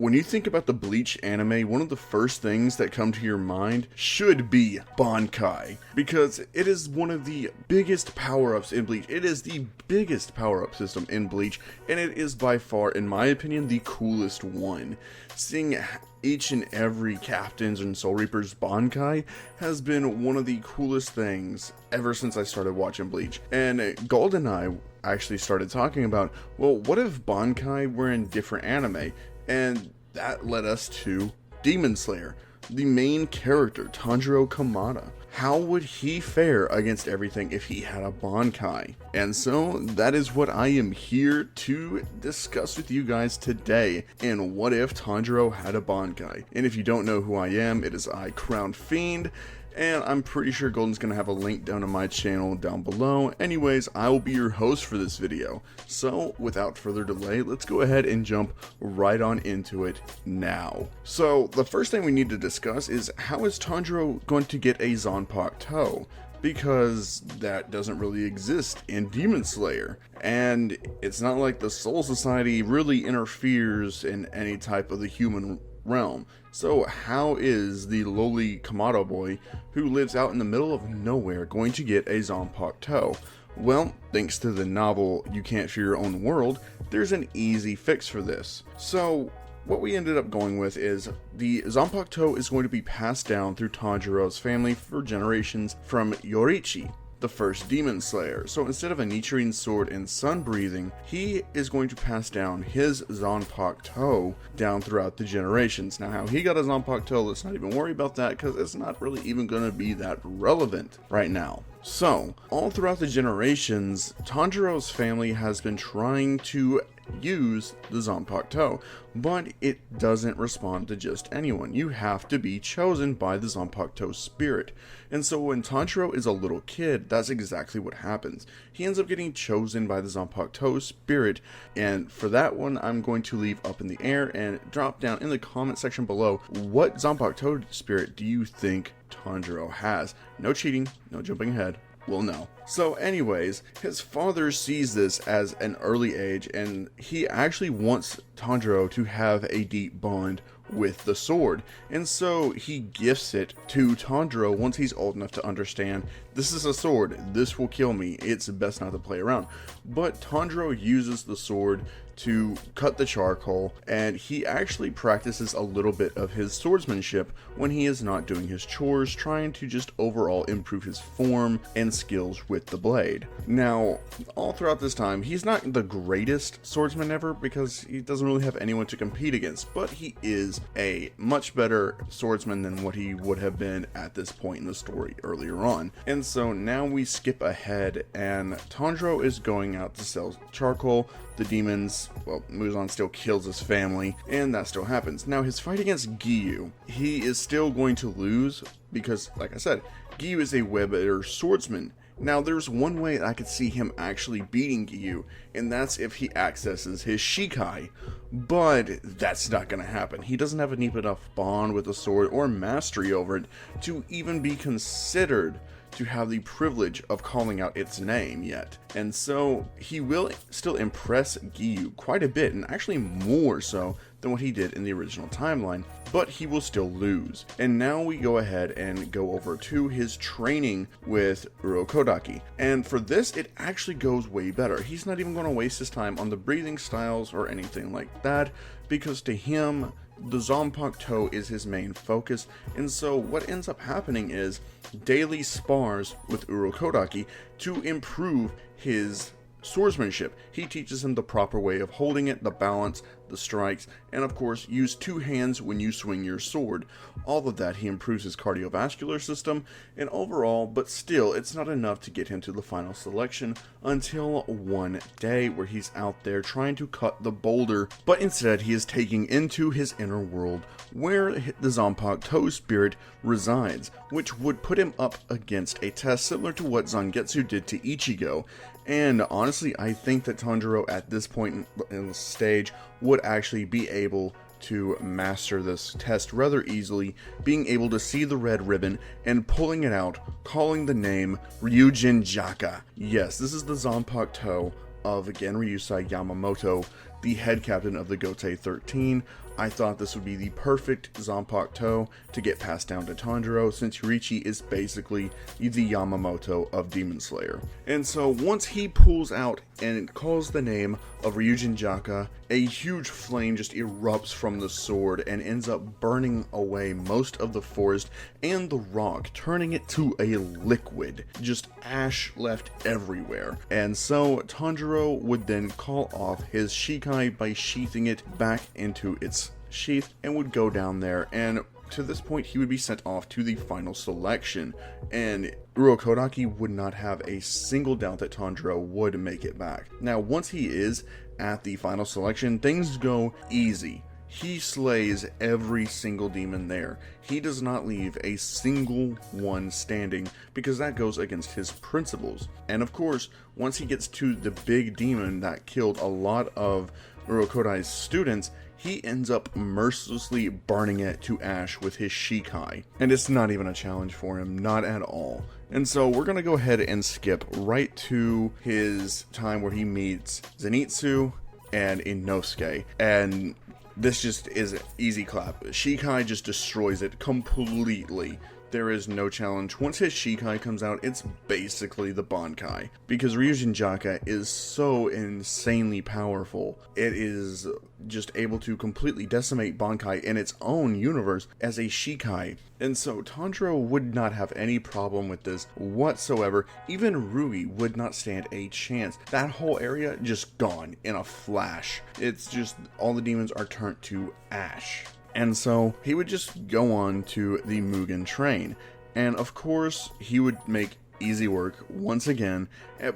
When you think about the Bleach anime, one of the first things that come to your mind should be Bankai, because it is one of the biggest power-ups in Bleach. It is the biggest power-up system in Bleach, and it is by far, in my opinion, the coolest one. Seeing each and every Captain's and Soul Reaper's Bankai has been one of the coolest things ever since I started watching Bleach. And Gold and I actually started talking about, well, what if Bankai were in different anime? And that led us to Demon Slayer, the main character, Tanjiro Kamada. How would he fare against everything if he had a Bankai? And so that is what I am here to discuss with you guys today in What If Tanjiro Had a Bankai. And if you don't know who I am, it is I, Crown Fiend. And I'm pretty sure Golden's going to have a link down to my channel down below. Anyways, I will be your host for this video. So, without further delay, let's go ahead and jump right on into it now. So, the first thing we need to discuss is how is Tanjiro going to get a zanpakuto? Because that doesn't really exist in Demon Slayer. And it's not like the Soul Society really interferes in any type of the human realm. So how is the lowly Kamado boy who lives out in the middle of nowhere going to get a zanpakuto? Well, thanks to the novel You Can't Fear Your Own World, there's an easy fix for this. So what we ended up going with is the zanpakuto is going to be passed down through Tanjiro's family for generations from Yoriichi, the first Demon Slayer. So instead of a Nichirin sword and sun breathing, he is going to pass down his zanpakuto down throughout the generations. Now how he got a zanpakuto, let's not even worry about that because it's not really even going to be that relevant right now. So, all throughout the generations, Tanjiro's family has been trying to use the zanpakuto, but it doesn't respond to just anyone. You have to be chosen by the zanpakuto spirit. And so when Tanjiro is a little kid, that's exactly what happens. He ends up getting chosen by the zanpakuto spirit, and for that one, I'm going to leave up in the air and drop down in the comment section below, what zanpakuto spirit do you think Tanjiro has? No cheating, no jumping ahead, we'll know. So anyways, his father sees this as an early age, and he actually wants Tanjiro to have a deep bond with the sword, and so he gifts it to Tanjiro once he's old enough to understand, this is a sword, this will kill me, it's best not to play around. But Tanjiro uses the sword to cut the charcoal, and he actually practices a little bit of his swordsmanship when he is not doing his chores, trying to just overall improve his form and skills with the blade. Now, all throughout this time, he's not the greatest swordsman ever because he doesn't really have anyone to compete against, but he is a much better swordsman than what he would have been at this point in the story earlier on. And so now we skip ahead, and Tanjiro is going out to sell charcoal. The demons, well, Muzan still kills his family, and that still happens. Now, his fight against Giyu, he is still going to lose because, like I said, Giyu is a way better swordsman. Now, there's one way I could see him actually beating Giyu, and that's if he accesses his Shikai, but that's not going to happen. He doesn't have a deep enough bond with the sword or mastery over it to even be considered to have the privilege of calling out its name yet. And so he will still impress Giyu quite a bit, and actually more so than what he did in the original timeline, but he will still lose. And now we go ahead and go over to his training with Urokodaki. And for this, it actually goes way better. He's not even going to waste his time on the breathing styles or anything like that, because to him, the zanpakuto is his main focus. And so what ends up happening is daily spars with Urokodaki to improve his swordsmanship. He teaches him the proper way of holding it, the balance, the strikes, and of course use two hands when you swing your sword. All of that, he improves his cardiovascular system and overall, but still it's not enough to get him to the final selection until one day where he's out there trying to cut the boulder, but instead he is taking into his inner world where the zanpakuto spirit resides, which would put him up against a test similar to what Zangetsu did to Ichigo. And honestly, I think that Tanjiro at this point in the stage would actually be able to master this test rather easily, being able to see the red ribbon and pulling it out, calling the name Ryujin Jaka. Yes, this is the zanpakuto of, again, Ryusai Yamamoto, the head captain of the Gotei 13, I thought this would be the perfect zanpakuto to get passed down to Tanjiro, since Yoriichi is basically the Yamamoto of Demon Slayer. And so once he pulls out and calls the name of Ryujin Jaka, a huge flame just erupts from the sword and ends up burning away most of the forest and the rock, turning it to a liquid, just ash left everywhere. And so Tanjiro would then call off his Shikai by sheathing it back into its sheath, and would go down there, and to this point he would be sent off to the final selection, and Urokodaki would not have a single doubt that Tanjiro would make it back. Now once he is at the final selection, things go easy. He slays every single demon there. He does not leave a single one standing, because that goes against his principles. And of course, once he gets to the big demon that killed a lot of Urokodai's students, he ends up mercilessly burning it to ash with his Shikai. And it's not even a challenge for him, not at all. And so we're going to go ahead and skip right to his time where he meets Zenitsu and Inosuke. And this just is easy clap. Shikai just destroys it completely. There is no challenge. Once his Shikai comes out, it's basically the Bankai, because Ryujin Jaka is so insanely powerful. It is just able to completely decimate Bankai in its own universe as a Shikai. And so Tanjiro would not have any problem with this whatsoever. Even Rui would not stand a chance. That whole area just gone in a flash. It's just all the demons are turned to ash. And so he would just go on to the Mugen train. And of course, he would make easy work once again.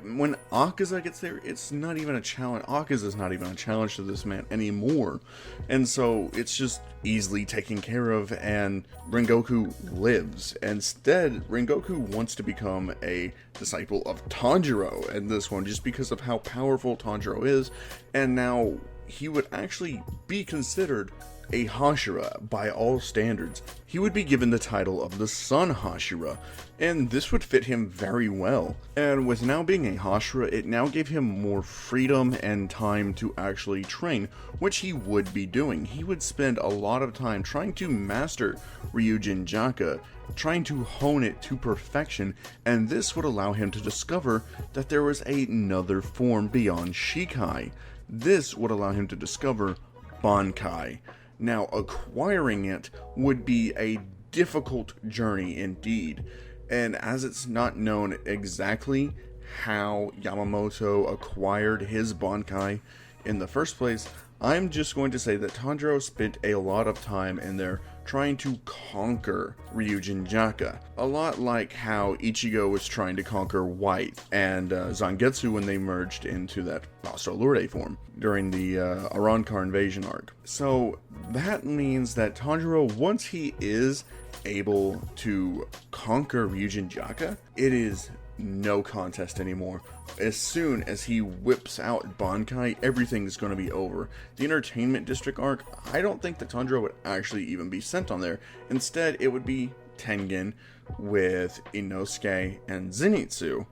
When Akaza gets there, it's not even a challenge. Akaza's not even a challenge to this man anymore. And so it's just easily taken care of, and Rengoku lives. Instead, Rengoku wants to become a disciple of Tanjiro in this one, just because of how powerful Tanjiro is. And now he would actually be considered a Hashira by all standards. He would be given the title of the Sun Hashira, and this would fit him very well. And with now being a Hashira, it now gave him more freedom and time to actually train, which he would be doing. He would spend a lot of time trying to master Ryujin Jaka, trying to hone it to perfection, and this would allow him to discover that there was another form beyond Shikai. This would allow him to discover Bankai. Now, acquiring it would be a difficult journey indeed, and as it's not known exactly how Yamamoto acquired his Bankai in the first place, I'm just going to say that Tanjiro spent a lot of time in there trying to conquer Ryujin Jaka. A lot like how Ichigo was trying to conquer White and Zangetsu when they merged into that Master Lourdes form during the Arrancar invasion arc. So that means that Tanjiro, once he is able to conquer Ryujin Jaka, it is no contest anymore. As soon as he whips out Bankai, everything is going to be over. The Entertainment District arc, I don't think that Tanjiro would actually even be sent on there. Instead, it would be Tengen with Inosuke and Zenitsu,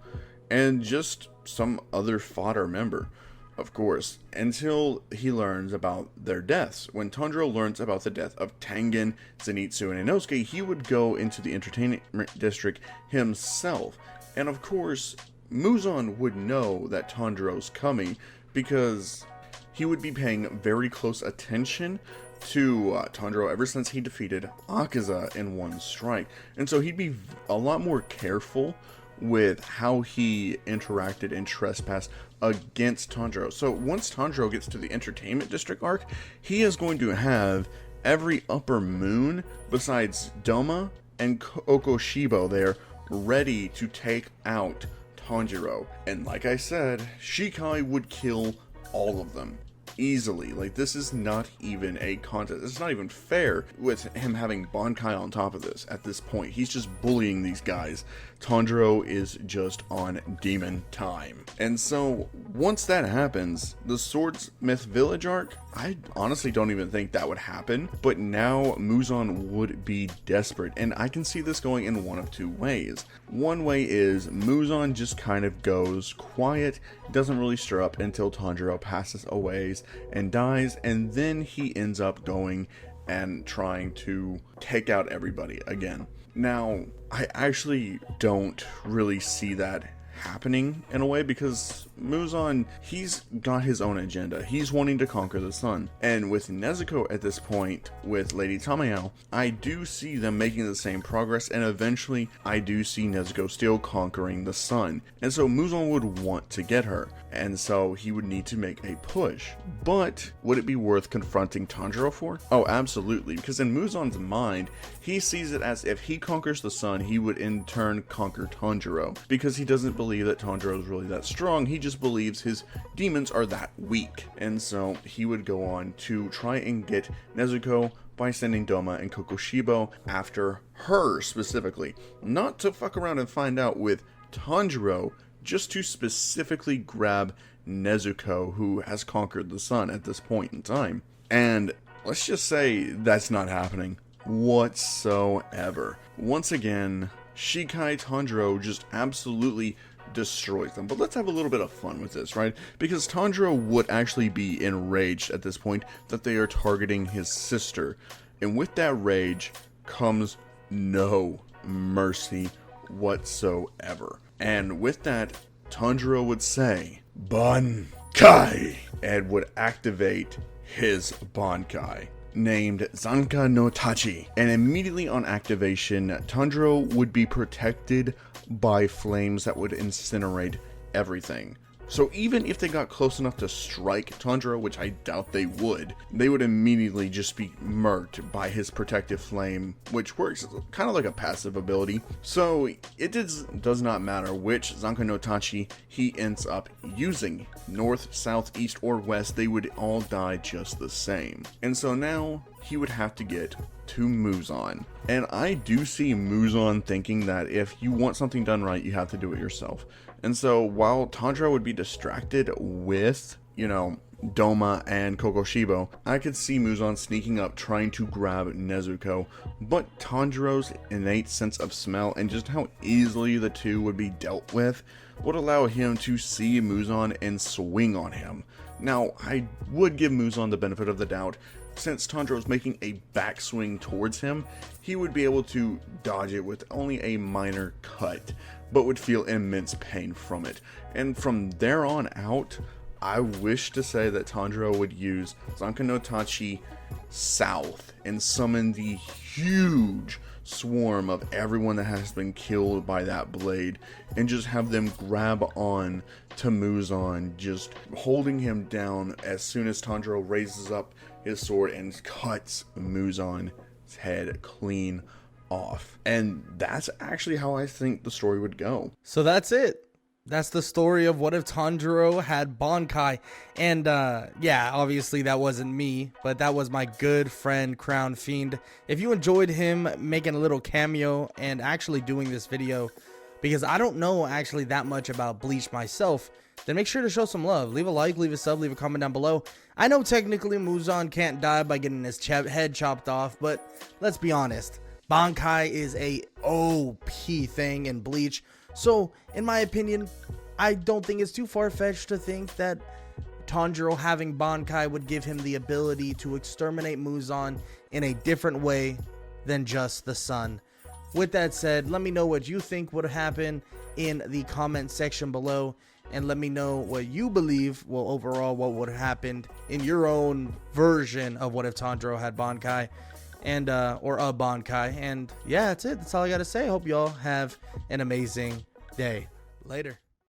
and just some other fodder member, of course, until he learns about their deaths. When Tanjiro learns about the death of Tengen, Zenitsu, and Inosuke, he would go into the Entertainment District himself. And of course, Muzan would know that Tanjiro's coming, because he would be paying very close attention to Tanjiro ever since he defeated Akaza in one strike. And so he'd be a lot more careful with how he interacted and trespassed against Tanjiro. So once Tanjiro gets to the Entertainment District arc, he is going to have every upper moon besides Doma and Okoshibo there ready to take out Tanjiro. And like I said, Shikai would kill all of them easily. Like, this is not even a contest. It's not even fair with him having Bankai on top of this at this point. He's just bullying these guys. Tanjiro is just on demon time. And so once that happens, the Swordsmith Village arc, I honestly don't even think that would happen, but now Muzan would be desperate, and I can see this going in one of two ways. One way is Muzan just kind of goes quiet, doesn't really stir up until Tanjiro passes away, and dies, and then he ends up going and trying to take out everybody again. Now, I actually don't really see that happening in a way, because Muzan, he's got his own agenda. He's wanting to conquer the sun. And with Nezuko at this point, with Lady Tamayao, I do see them making the same progress, and eventually I do see Nezuko still conquering the sun. And so Muzan would want to get her, and so he would need to make a push. But would it be worth confronting Tanjiro for? Oh, absolutely, because in Muzan's mind, he sees it as if he conquers the sun, he would in turn conquer Tanjiro, because he doesn't believe that Tanjiro is really that strong. He just believes his demons are that weak. And so he would go on to try and get Nezuko by sending Doma and Kokoshibo after her specifically. Not to fuck around and find out with Tanjiro, just to specifically grab Nezuko, who has conquered the sun at this point in time. And let's just say that's not happening whatsoever. Once again, Shikai Tanjiro just absolutely destroys them. But let's have a little bit of fun with this, right? Because Tanjiro would actually be enraged at this point that they are targeting his sister. And with that rage comes no mercy whatsoever. And with that, Tanjiro would say, Bankai, and would activate his Bankai, named Zanka no Tachi. And immediately on activation, Tanjiro would be protected by flames that would incinerate everything. So even if they got close enough to strike Tanjiro, which I doubt they would immediately just be murked by his protective flame, which works kind of like a passive ability. So it does not matter which Zanka no Tachi he ends up using. North, south, east, or west, they would all die just the same. And so now he would have to get to Muzan. And I do see Muzan thinking that if you want something done right, you have to do it yourself. And so while Tanjiro would be distracted with, Doma and Kokoshibo, I could see Muzan sneaking up trying to grab Nezuko, but Tanjiro's innate sense of smell and just how easily the two would be dealt with would allow him to see Muzan and swing on him. Now, I would give Muzan the benefit of the doubt. Since Tanjiro's making a backswing towards him, he would be able to dodge it with only a minor cut, but would feel immense pain from it. And from there on out, I wish to say that Tanjiro would use Zanka no Tachi south and summon the huge swarm of everyone that has been killed by that blade, and just have them grab on to Muzan, just holding him down as soon as Tanjiro raises up his sword and cuts Muzan's head clean off. And that's actually how I think the story would go. So that's it. That's the story of what if Tanjiro had Bankai. And yeah, obviously that wasn't me, but that was my good friend Crown Fiend. If you enjoyed him making a little cameo and actually doing this video, because I don't know actually that much about Bleach myself, then make sure to show some love. Leave a like, leave a sub, leave a comment down below. I know technically Muzan can't die by getting his head chopped off, but let's be honest, Bankai is a OP thing in Bleach. So, in my opinion, I don't think it's too far-fetched to think that Tanjiro having Bankai would give him the ability to exterminate Muzan in a different way than just the sun. With that said, let me know what you think would happen in the comment section below, and let me know what you believe, well, overall, what would have happened in your own version of what if Tanjiro had Bankai. And or a Bankai. And yeah, that's it. That's all I gotta say. I hope y'all have an amazing day. Later.